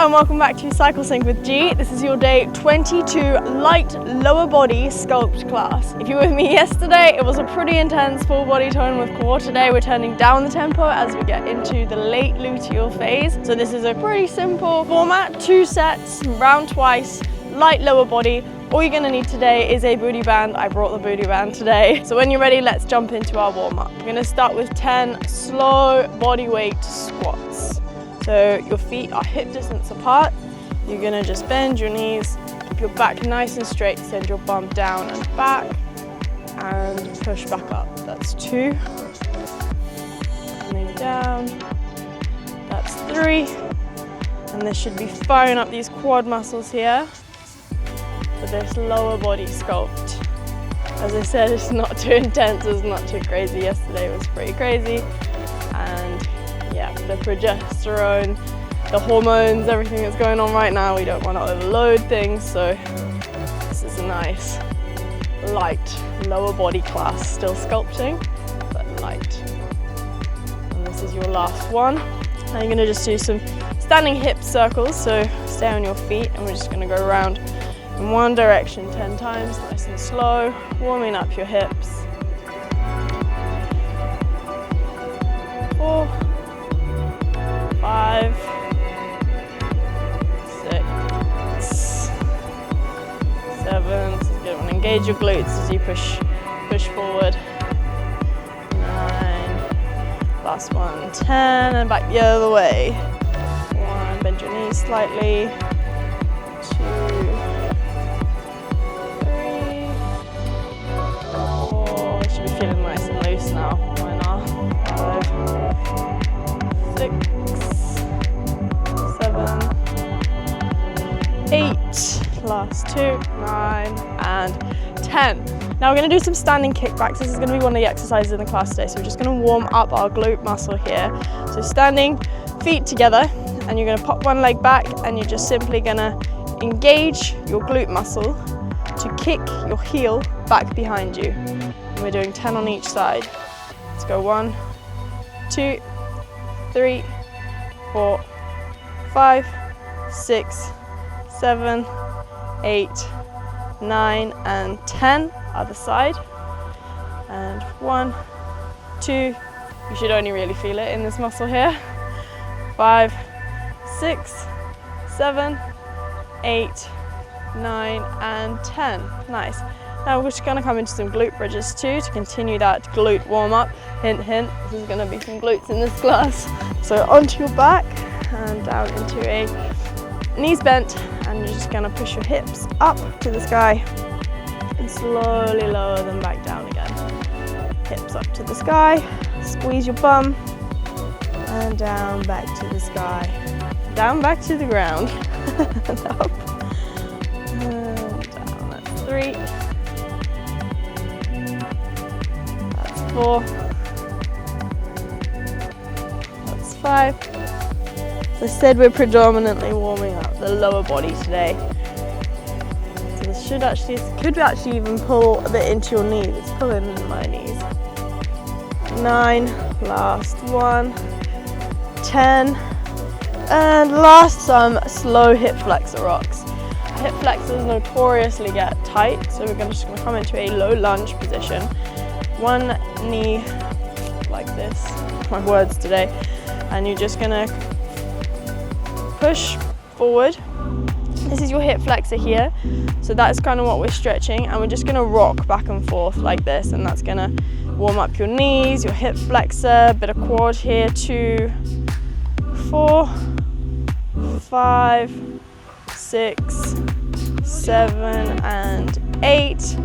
and welcome back to Cycle Sync with G. This is your day 22 light lower body sculpt class. If you were with me yesterday, it was a pretty intense full body tone with core. Today we're turning down the tempo as we get into the late luteal phase. So this is a pretty simple format, 2 sets, round twice, light lower body. All you're gonna need today is a booty band. I brought the booty band today. So when you're ready, let's jump into our warm up. We're gonna start with 10 slow body weight squats. So your feet are hip distance apart. You're gonna just bend your knees, keep your back nice and straight, send your bum down and back, and push back up. That's 2. Coming down. That's 3. And this should be firing up these quad muscles here for this lower body sculpt. As I said, it's not too intense, it's not too crazy. Yesterday was pretty crazy. And yeah, the progesterone, the hormones, everything that's going on right now, we don't want to overload things. So this is a nice, light, lower body class. Still sculpting, but light. And this is your last one. Now you're gonna just do some standing hip circles. So stay on your feet and we're just gonna go around in one direction 10 times, nice and slow, warming up your hips. 4, 5, 6, 7. This is a good one. Engage your glutes as you push forward. 9. Last one. 10, and back the other way. 1. Bend your knees slightly. 2. 3. 4. Should be feeling nice and loose now. Why not? 5. 6. 8, last 2, 9, and 10. Now we're going to do some standing kickbacks. This is going to be one of the exercises in the class today. So we're just going to warm up our glute muscle here. So standing, feet together, and you're going to pop one leg back, and you're just simply going to engage your glute muscle to kick your heel back behind you. And we're doing 10 on each side. Let's go 1, 2, 3, 4, 5, 6, 7, 8, 9, and 10. Other side. And 1, 2. You should only really feel it in this muscle here. 5, 6, 7, 8, 9, and 10. Nice. Now we're just going to come into some glute bridges too to continue that glute warm up. Hint, hint. This is going to be some glutes in this class. So onto your back and down into a knees bent, and you're just going to push your hips up to the sky and slowly lower them back down again. Hips up to the sky, squeeze your bum, and down back to the sky. Down back to the ground. And up. And down. That's 3. That's 4. That's 5. As I said, we're predominantly warming up the lower body today. So this could actually even pull a bit into your knees. It's pulling in my knees. 9, last 1, 10, and last some slow hip flexor rocks. Hip flexors notoriously get tight, so we're just going to come into a low lunge position. One knee like this, my words today, and you're just going to push forward. This is your hip flexor here, so that's kind of what we're stretching, and we're just going to rock back and forth like this, and that's going to warm up your knees, your hip flexor, bit of quad here. 2, 4, 5, 6, 7, and 8,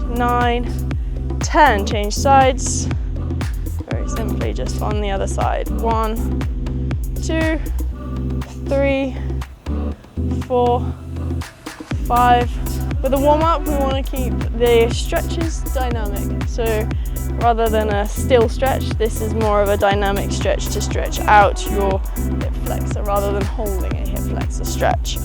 9, 10. Change sides. Very simply, just on the other side. 1, 2, 3, 4, 5. With the warm up, we want to keep the stretches dynamic. So rather than a still stretch, this is more of a dynamic stretch to stretch out your hip flexor rather than holding a hip flexor stretch.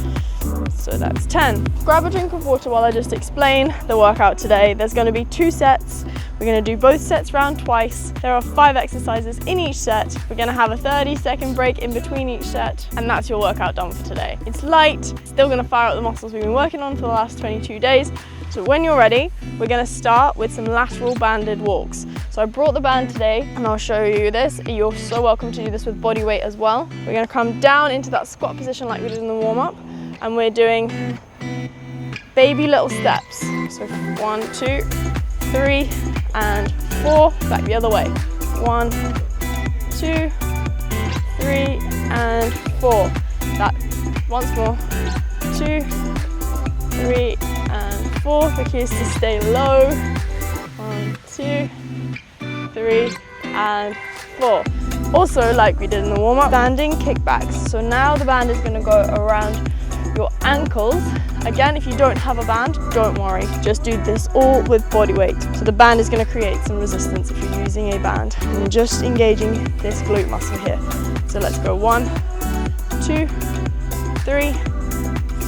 So that's 10. Grab a drink of water while I just explain the workout today. There's going to be 2 sets. We're going to do both sets round twice. There are 5 exercises in each set. We're going to have a 30-second break in between each set, and that's your workout done for today. It's light, still going to fire out the muscles we've been working on for the last 22 days. So when you're ready, we're going to start with some lateral banded walks. So I brought the band today and I'll show you this. You're so welcome to do this with body weight as well. We're going to come down into that squat position like we did in the warm-up, and we're doing baby little steps. So 1, 2, 3, and 4, back the other way. 1, 2, 3, and 4. That once more. 2, 3, and 4. The key is to stay low. 1, 2, 3, and 4. Also, like we did in the warm-up, standing kickbacks. So now the band is going to go around your ankles. Again, if you don't have a band, don't worry. Just do this all with body weight. So the band is going to create some resistance if you're using a band. And just engaging this glute muscle here. So let's go 1, 2, 3,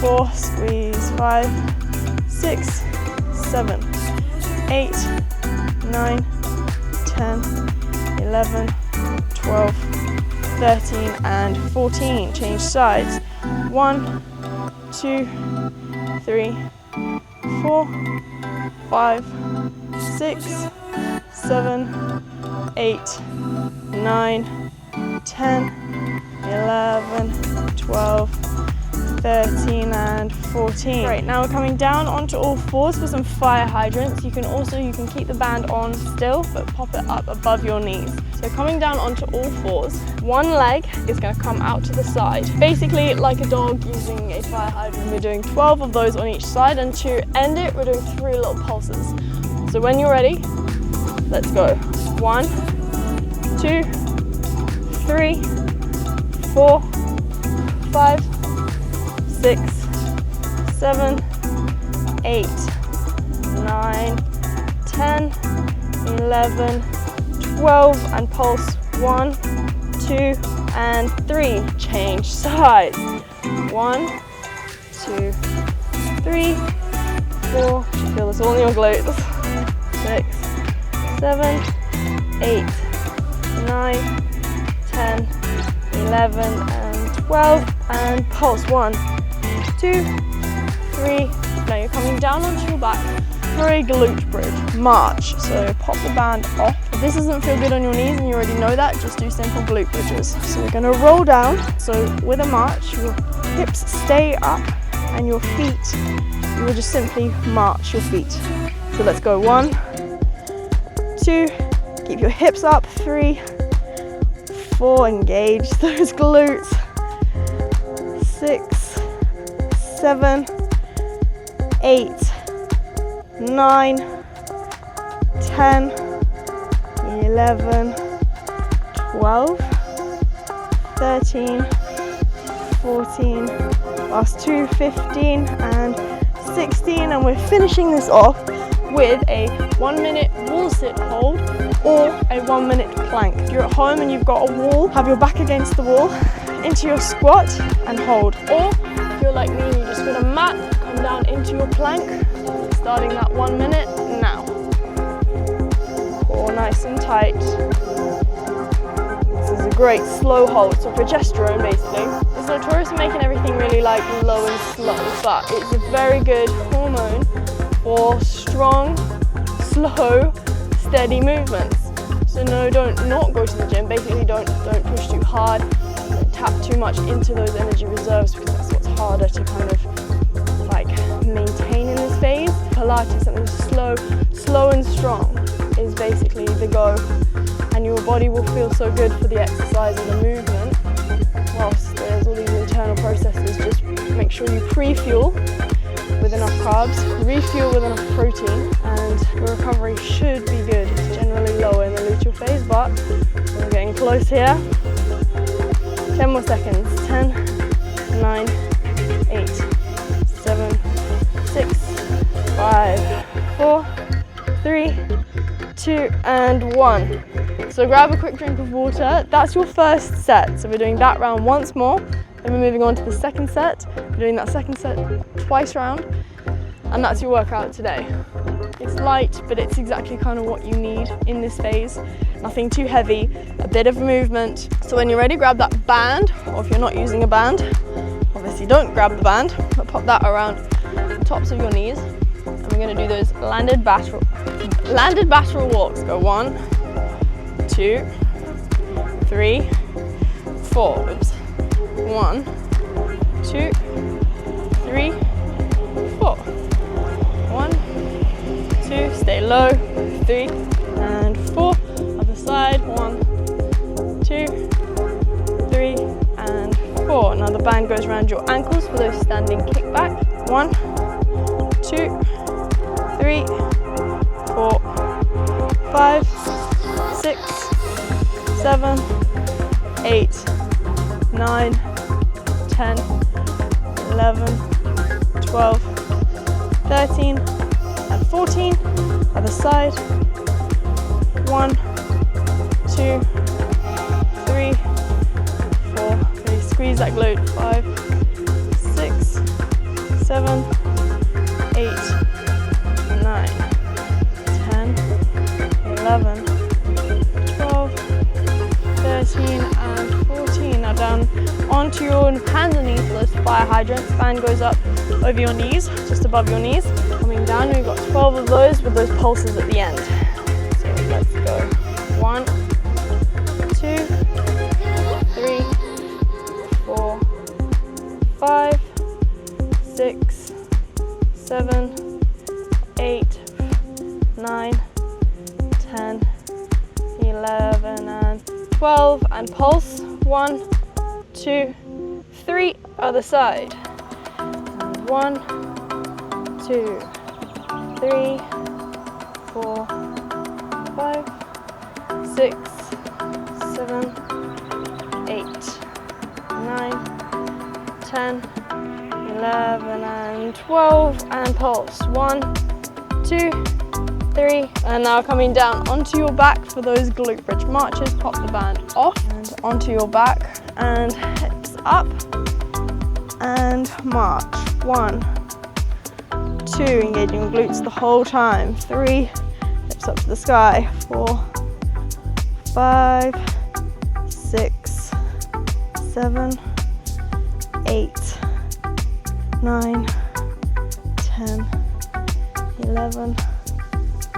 4, squeeze 5, 6, 7, 8, 9, 10, 11, 12, 13, and 14. Change sides. 1, 2, 3, 4, 5, 6, 7, 8, 9, 10, 11, 12, 13, and 14. Great, now we're coming down onto all fours for some fire hydrants. You can keep the band on still, but pop it up above your knees. So coming down onto all fours, one leg is going to come out to the side. Basically like a dog using a fire hydrant. We're doing 12 of those on each side, and to end it, we're doing 3 little pulses. So when you're ready, let's go. 1, 2, 3, 4, 5, 6, 7, 8, 9, 10, 11, 12, and pulse 1, 2, and 3. Change sides. 1, 2, 3, 4. Feel this all in your glutes. 6, 7, 8, 9, 10, 11, and 12, and pulse 1, 2, 3. Now you're coming down onto your back for a glute bridge. March. So pop the band off. If this doesn't feel good on your knees and you already know that, just do simple glute bridges. So we're going to roll down. So with a march, your hips stay up and your feet, you will just simply march your feet. So let's go. 1, 2, keep your hips up. 3, 4, engage those glutes. 6, 7, 8, 9, 10, 11, 12, 13, 14, last 2, 15, and 16, and we're finishing this off with a 1-minute wall sit hold or a 1-minute plank. If you're at home and you've got a wall, have your back against the wall, into your squat and hold. Or if you're like me and you just got a mat, come down into your plank, starting that 1 minute now. Core nice and tight. This is a great slow hold, so progesterone basically. It's notorious for making everything really like low and slow, but it's a very good hormone for strong, slow, steady movements. So no, don't not go to the gym. Basically don't push too hard, don't tap too much into those energy reserves, because that's what's harder to kind of like maintain in this phase. Pilates, something slow and strong is basically the go, and your body will feel so good for the exercise and the movement, whilst there's all these internal processes. Just make sure you pre-fuel with enough carbs, refuel with enough protein, and your recovery should be good. It's generally lower in the luteal phase, but we're getting close here. 10 more seconds. 10, 9, 8, 7, 6, 5, 4, 3, 2, and 1. So grab a quick drink of water. That's your first set. So we're doing that round once more. Then we're moving on to the second set. We're doing that second set twice round. And that's your workout today. It's light, but it's exactly kind of what you need in this phase. Nothing too heavy, a bit of movement. So when you're ready, grab that band, or if you're not using a band, obviously don't grab the band, but pop that around the tops of your knees. And we're gonna do those landed lateral walks. Go 1, 2, 3, 4. Oops. 1, 2, 3, 4. 1, 2, stay low, 3 and 4. Other side, 1, 2, 3 and 4. Now the band goes around your ankles for those standing kickback. 1, 2, 3, 4, 5, 6, 7, 8, 9, 10, 11, 12, 13 and 14. Other side. 1, 2, 3, 4. Really squeeze that glute. 5, 6, 7, 8, 9, 10, 11, 12, 13 and 14. Now down onto your hands and knees for those fire hydrants. Band goes up over your knees, just above your knees. Coming down, we've got 12 of those with those pulses at the end. So let's go. 1, 2, 3, 4, 5, 6, 7, 8, 9, 10, 11 and 12 and pulse. 1, 2, 3, other side. And 1, 2, 3, 4, 5, 6, 7, 8, 9, 10, 11 and 12 and pulse. 1, 2, 3, and now coming down onto your back for those glute bridge marches. Pop the band off and onto your back and hips up and march. 1, 2, engaging your glutes the whole time. 3, hips up to the sky. 4, 5, 6, 7, 8, 9, 10, 11,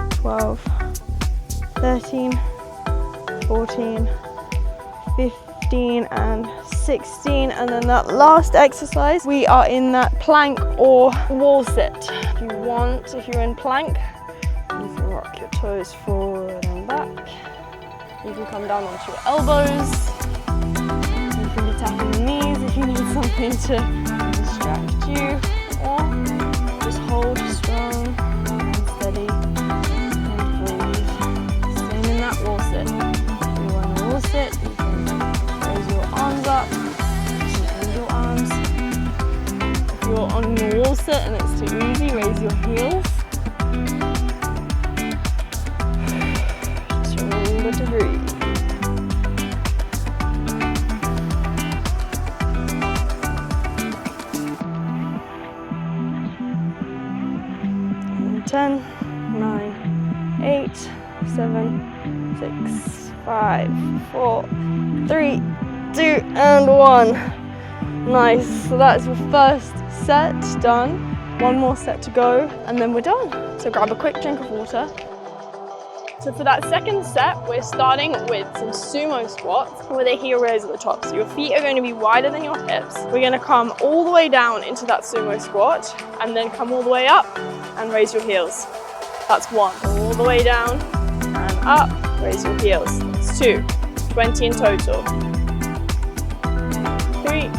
12, 13, 14, 15 and 16. And then that last exercise, we are in that plank or wall sit. If you want, if you're in plank, you can rock your toes forward and back. You can come down onto your elbows. You can be tapping your knees if you need something to distract you, or just hold strong and steady and breathe. Staying in that wall sit. If you're on a wall sit, you can raise your arms up, you can bend your arms. If you're on your wall sit and it's too easy, raise your heels. To breathe. And 10, 9, 8, 7, 6, 5, 4, 3, 2, and 1. Nice. So that's your first set done. One more set to go, and then we're done. So grab a quick drink of water. So for that second set, we're starting with some sumo squats with a heel raise at the top. So your feet are going to be wider than your hips. We're going to come all the way down into that sumo squat and then come all the way up and raise your heels. That's 1. All the way down and up, raise your heels. That's 2. 20 in total. 3.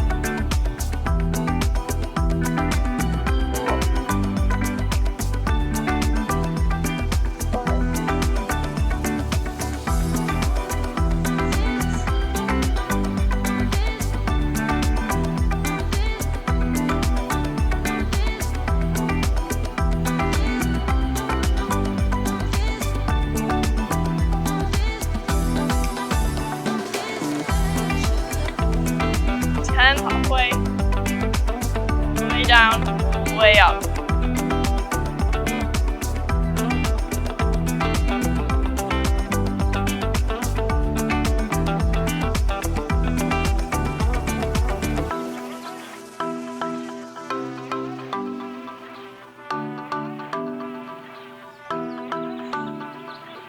5. down, all the way up.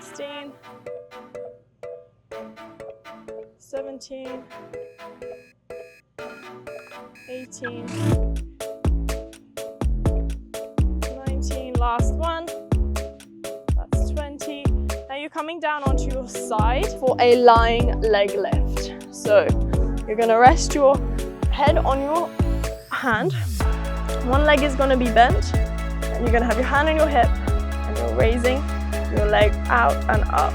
Sixteen, 17, 18, 19, last one, that's 20. Now you're coming down onto your side for a lying leg lift. So you're gonna rest your head on your hand. One leg is gonna be bent, and you're gonna have your hand on your hip, and you're raising your leg out and up.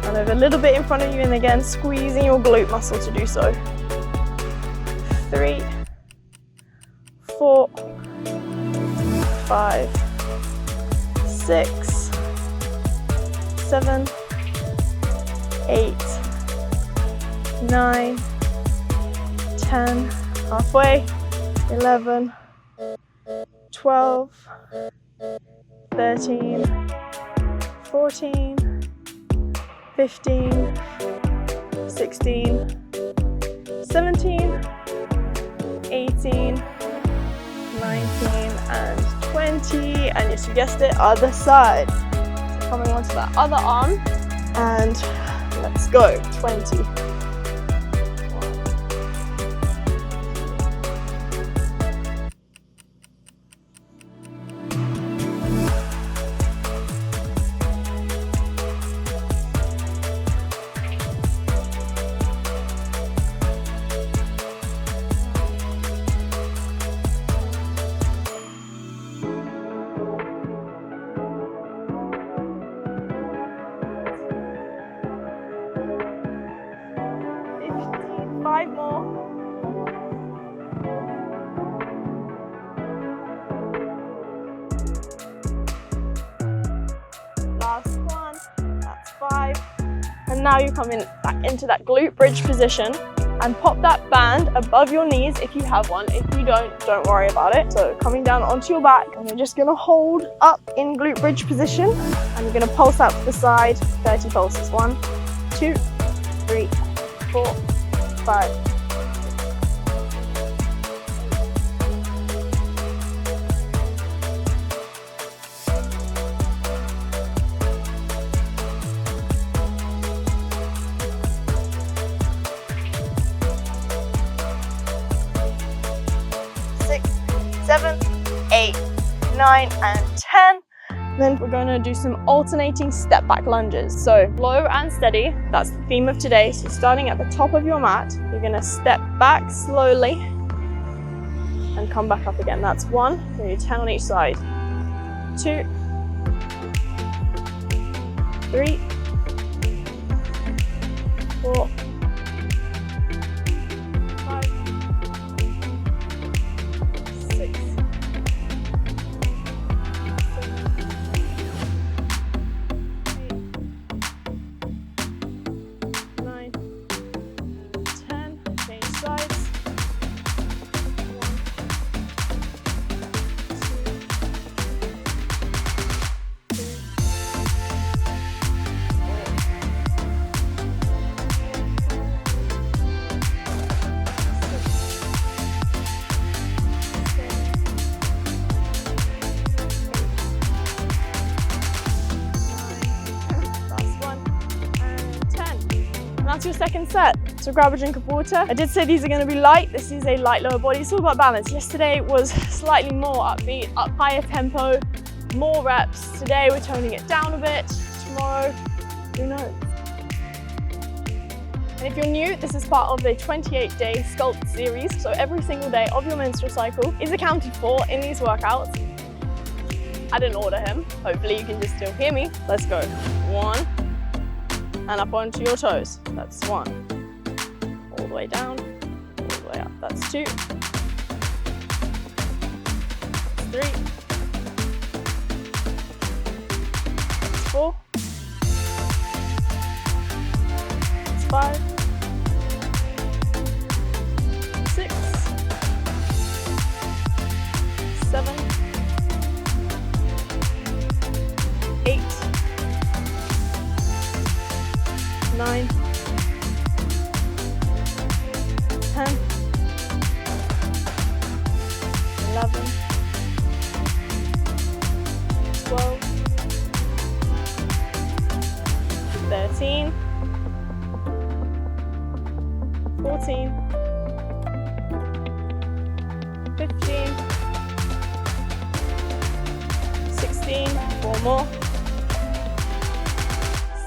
And over a little bit in front of you, and again, squeezing your glute muscle to do so. 3, 4, 5, 6, 7, 8, 9, 10, halfway, 11, 12, 13, 14, 15, 16, 17, 18, 19, and 20, and yes, you guessed it, other side. So coming onto that other arm, and let's go, 20. 5 more. Last one, that's 5. And now you come in back into that glute bridge position and pop that band above your knees if you have one. If you don't worry about it. So coming down onto your back, and you're just gonna hold up in glute bridge position, and you're gonna pulse out to the side, 30 pulses. 1, 2, 3, 4, 5. 7, 8, 9, and 10. Then we're going to do some alternating step back lunges. So low and steady, that's the theme of today. So starting at the top of your mat, you're going to step back slowly and come back up again. That's 1, then you 10 on each side. 2, 3, 4, 5, 6, 9, 10. Change sides. 1, that's your second set. So grab a drink of water. I did say these are going to be light. This is a light lower body. It's all about balance. Yesterday was slightly more upbeat, up higher tempo, more reps. Today we're toning it down a bit. Tomorrow, who knows? And if you're new, this is part of the 28-day Sculpt series. So every single day of your menstrual cycle is accounted for in these workouts. I didn't order him. Hopefully you can just still hear me. Let's go. 1. And up onto your toes. That's 1. All the way down, all the way up. That's 2. 3. 4. 5. 6. 15, 16, 4 more,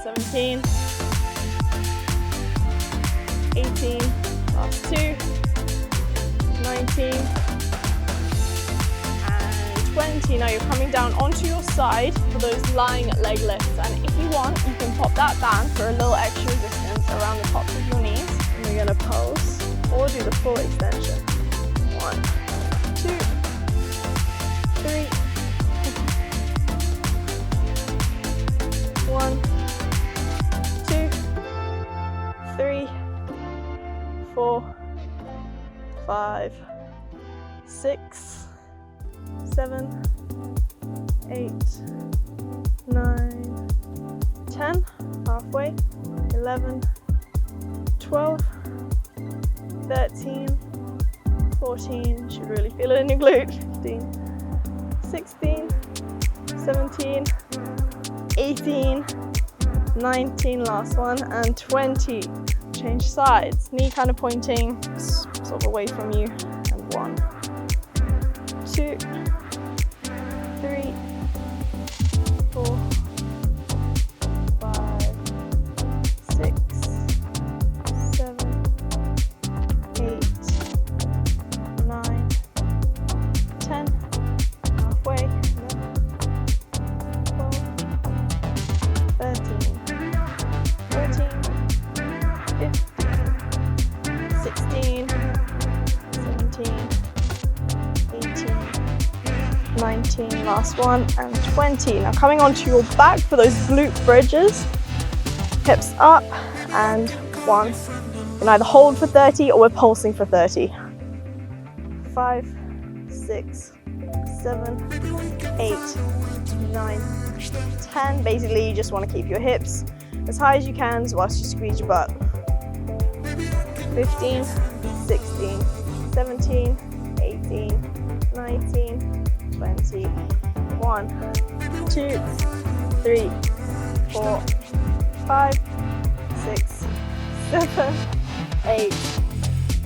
17, 18, last 2, 19, and 20. Now you're coming down onto your side for those lying leg lifts, and if you want, you can pop that band for a little extra resistance around the tops of your knees. And we're going to pulse or do the full extension. 1, 2, 3, 1, 2, 3, 4, 5, 6, 7, 8, 9, 10, halfway, 11, 12, 13, 14, should really feel it in your glute, 15, 16, 17, 18, 19, last one, and 20. Change sides, knee kind of pointing sort of away from you, and 1, 2, 3, 4, 5, 6, 7, 8, 9, 10, halfway, 12, 13, 14, 15, 16, 17, 18, 19, last one, and 20. Now coming onto your back for those glute bridges, hips up, and 1. You can either hold for 30 or we're pulsing for 30. 5, 6, 7, 8, 9, 10. Basically, you just want to keep your hips as high as you can whilst you squeeze your butt. 15, 16, 17, 18, 19, 20, 1, 2, 3, 4, 5, 6, 7, 8,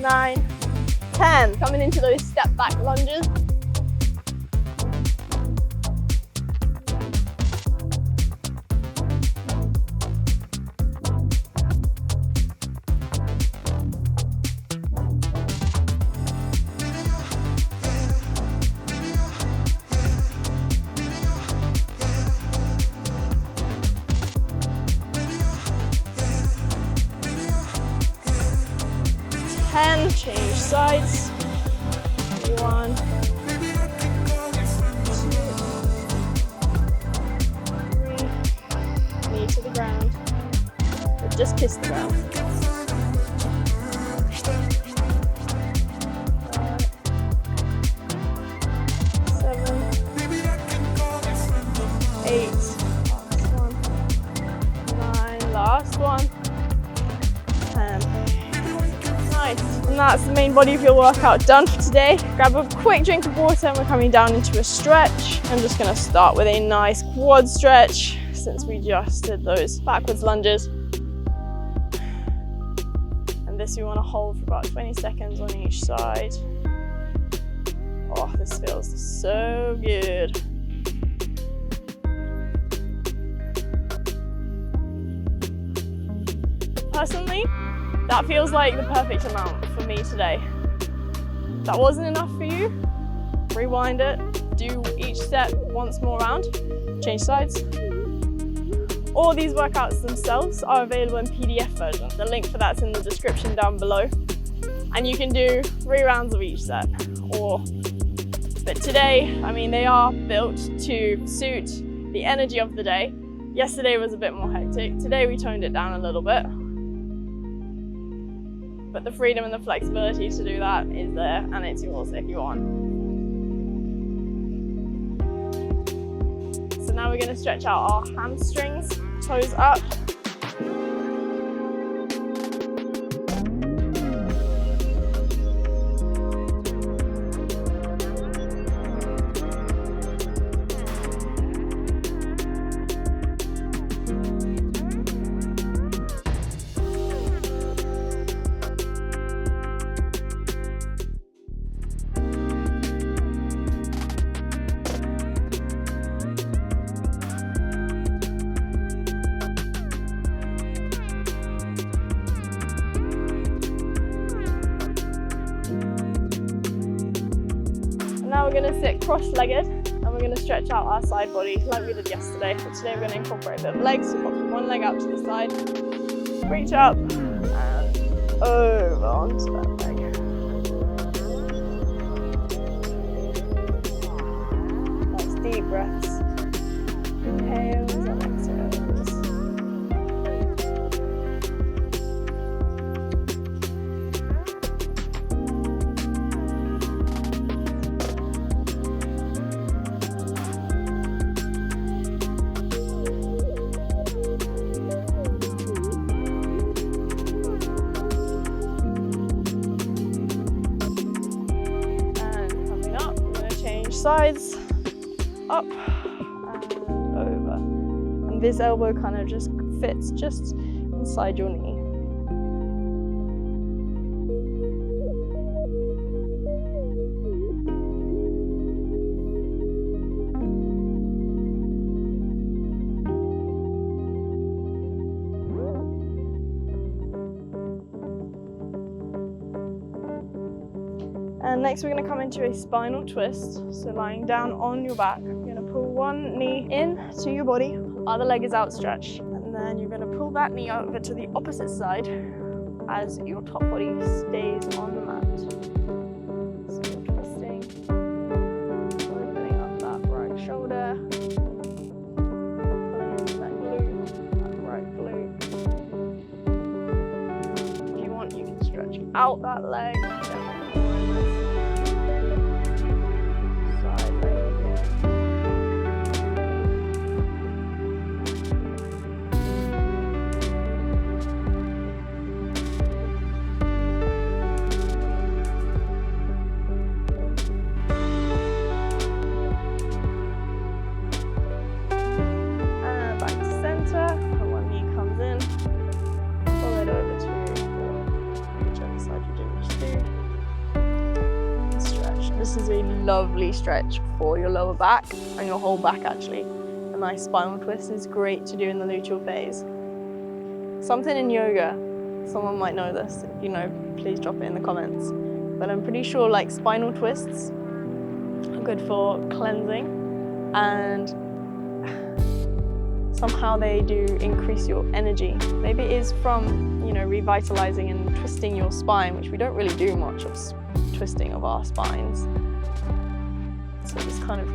9, 10. Coming into those step back lunges. Change sides. 1, 2, 3. Knee to the ground. Or just kiss the ground. 7, 8. Last one. 9. Last one. 10. Nice. And that's the main body of your workout done for today. Grab a quick drink of water and we're coming down into a stretch. I'm just going to start with a nice quad stretch since we just did those backwards lunges. And this we want to hold for about 20 seconds on each side. Oh, this feels so good. Personally, that feels like the perfect amount for me today. If that wasn't enough for you, rewind it, do each set once more round, change sides. All these workouts themselves are available in PDF version. The link for that's in the description down below. And you can do 3 rounds of each set. But today, I mean, they are built to suit the energy of the day. Yesterday was a bit more hectic. Today we toned it down a little bit. But the freedom and the flexibility to do that is there, and it's yours if you want. So now we're going to stretch out our hamstrings, toes up. we're going to sit cross-legged and we're going to stretch out our side body like we did yesterday. But today we're going to incorporate a bit of legs. So pop one leg out to the side, reach up and over onto that leg. Nice deep breaths. Inhales and exhales. Sides, up and over. And this elbow kind of just fits just inside your knee. And next we're going to come into a spinal twist. So lying down on your back, you're going to pull one knee in to your body, other leg is outstretched, and then you're going to pull that knee over to the opposite side as your top body stays on the mat. So you're twisting, opening up that right shoulder, pulling into that glute, that right glute. If you want, you can stretch out that leg. This is a lovely stretch for your lower back and your whole back actually. A nice spinal twist is great to do in the luteal phase. Something in yoga, someone might know this, if you know, please drop it in the comments. But I'm pretty sure like spinal twists are good for cleansing and somehow they do increase your energy. Maybe it is from, you know, revitalizing and twisting your spine, which we don't really do much of twisting of our spines. So this kind of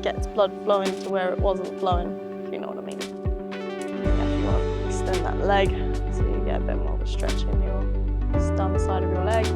gets blood flowing to where it wasn't flowing, if you know what I mean. If you want to extend that leg so you get a bit more of a stretch in your, just down the side of your leg.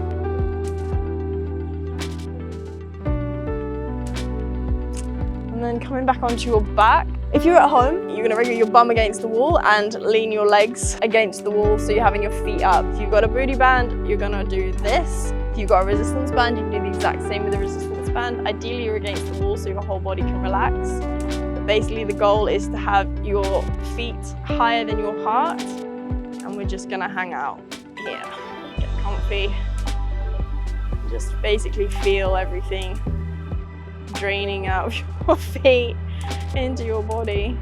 And then coming back onto your back. If you're at home, you're gonna wriggle your bum against the wall and lean your legs against the wall so you're having your feet up. If you've got a booty band, you're gonna do this. If you've got a resistance band, you can do the exact same with a resistance band. Ideally, you're against the wall so your whole body can relax. But basically, the goal is to have your feet higher than your heart. And we're just gonna hang out here. Get comfy. Just basically feel everything draining out of your feet into your body.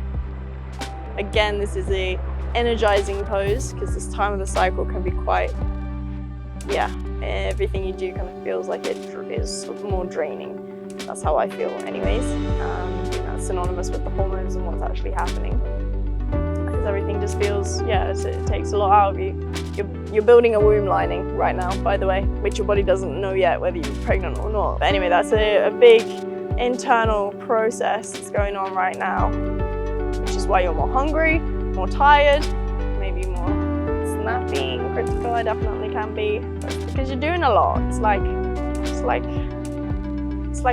Again, this is a energizing pose because this time of the cycle can be quite, everything you do kind of feels like it is more draining. That's how I feel anyways. That's synonymous with the hormones and what's actually happening. Because everything just feels, it takes a lot out of you. You're building a womb lining right now, by the way, which your body doesn't know yet whether you're pregnant or not. But anyway, that's a big internal process that's going on right now, which is why you're more hungry, more tired, maybe more snappy and critical. I definitely can be, because you're doing a lot. It's like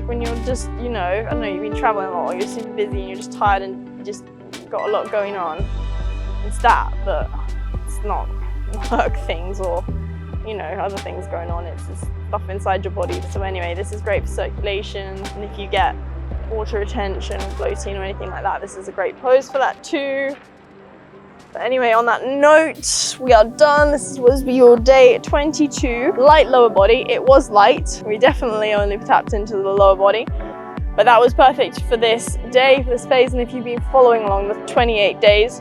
when you're just, I don't know, you've been traveling a lot, or you're super busy and you're just tired and you just got a lot going on. It's that, but it's not work things or other things going on. It's just stuff inside your body. So anyway, this is great for circulation, and if you get water retention, bloating or anything like that, this is a great pose for that too. But anyway, on that note, we are done. This was your day 22. Light lower body. It was light. We definitely only tapped into the lower body, but that was perfect for this day, for this phase. And if you've been following along the 28 days,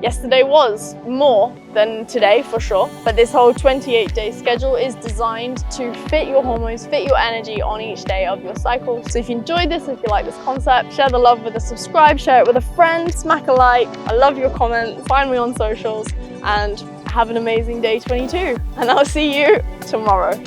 Yesterday was more than today for sure, but this whole 28-day schedule is designed to fit your hormones, fit your energy on each day of your cycle. So if you enjoyed this, if you like this concept, share the love with a subscribe, share it with a friend, smack a like. I love your comments, find me on socials, and have an amazing day 22. And I'll see you tomorrow.